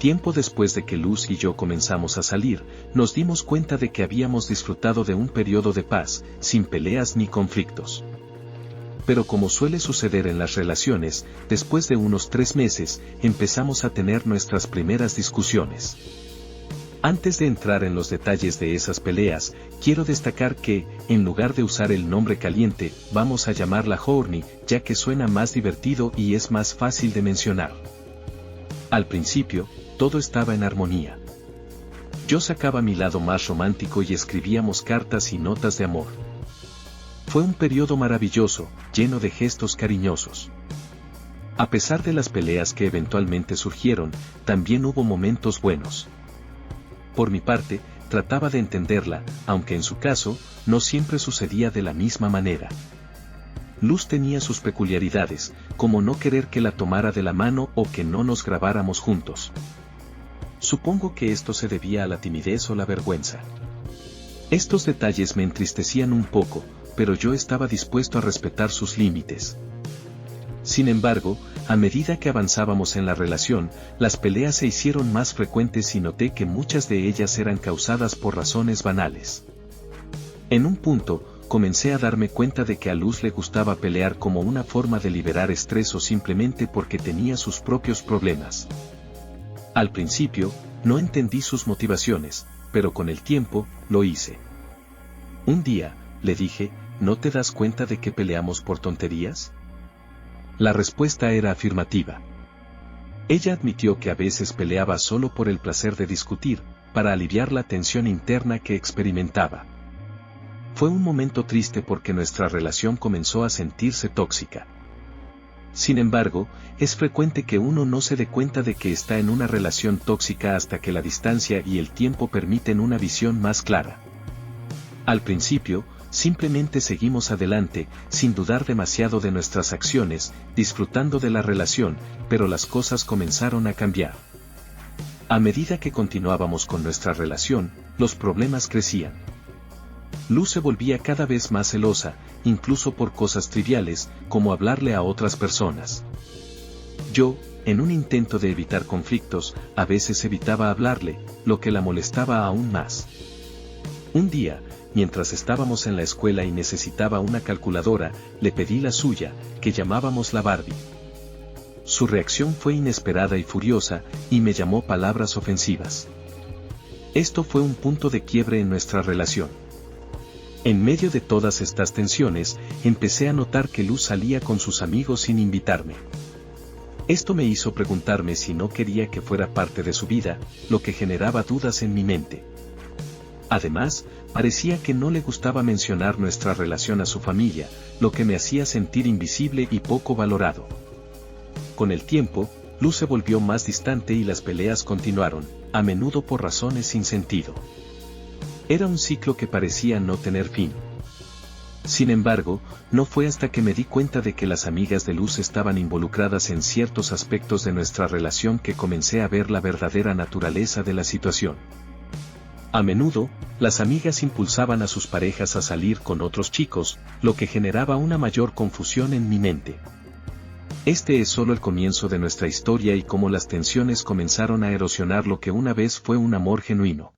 Tiempo después de que Luz y yo comenzamos a salir, nos dimos cuenta de que habíamos disfrutado de un periodo de paz, sin peleas ni conflictos. Pero como suele suceder en las relaciones, después de unos 3 meses, empezamos a tener nuestras primeras discusiones. Antes de entrar en los detalles de esas peleas, quiero destacar que, en lugar de usar el nombre caliente, vamos a llamarla horny, ya que suena más divertido y es más fácil de mencionar. Al principio, todo estaba en armonía. Yo sacaba mi lado más romántico y escribíamos cartas y notas de amor. Fue un periodo maravilloso, lleno de gestos cariñosos. A pesar de las peleas que eventualmente surgieron, también hubo momentos buenos. Por mi parte, trataba de entenderla, aunque en su caso, no siempre sucedía de la misma manera. Luz tenía sus peculiaridades, como no querer que la tomara de la mano o que no nos grabáramos juntos. Supongo que esto se debía a la timidez o la vergüenza. Estos detalles me entristecían un poco, pero yo estaba dispuesto a respetar sus límites. Sin embargo, a medida que avanzábamos en la relación, las peleas se hicieron más frecuentes y noté que muchas de ellas eran causadas por razones banales. En un punto, comencé a darme cuenta de que a Luz le gustaba pelear como una forma de liberar estrés o simplemente porque tenía sus propios problemas. Al principio, no entendí sus motivaciones, pero con el tiempo, lo hice. Un día, le dije, ¿no te das cuenta de que peleamos por tonterías? La respuesta era afirmativa. Ella admitió que a veces peleaba solo por el placer de discutir, para aliviar la tensión interna que experimentaba. Fue un momento triste porque nuestra relación comenzó a sentirse tóxica. Sin embargo, es frecuente que uno no se dé cuenta de que está en una relación tóxica hasta que la distancia y el tiempo permiten una visión más clara. Al principio, simplemente seguimos adelante, sin dudar demasiado de nuestras acciones, disfrutando de la relación, pero las cosas comenzaron a cambiar. A medida que continuábamos con nuestra relación, los problemas crecían. Luz se volvía cada vez más celosa, incluso por cosas triviales, como hablarle a otras personas. Yo, en un intento de evitar conflictos, a veces evitaba hablarle, lo que la molestaba aún más. Un día, mientras estábamos en la escuela y necesitaba una calculadora, le pedí la suya, que llamábamos la Barbie. Su reacción fue inesperada y furiosa, y me llamó palabras ofensivas. Esto fue un punto de quiebre en nuestra relación. En medio de todas estas tensiones, empecé a notar que Luz salía con sus amigos sin invitarme. Esto me hizo preguntarme si no quería que fuera parte de su vida, lo que generaba dudas en mi mente. Además, parecía que no le gustaba mencionar nuestra relación a su familia, lo que me hacía sentir invisible y poco valorado. Con el tiempo, Luz se volvió más distante y las peleas continuaron, a menudo por razones sin sentido. Era un ciclo que parecía no tener fin. Sin embargo, no fue hasta que me di cuenta de que las amigas de Luz estaban involucradas en ciertos aspectos de nuestra relación que comencé a ver la verdadera naturaleza de la situación. A menudo, las amigas impulsaban a sus parejas a salir con otros chicos, lo que generaba una mayor confusión en mi mente. Este es solo el comienzo de nuestra historia y cómo las tensiones comenzaron a erosionar lo que una vez fue un amor genuino.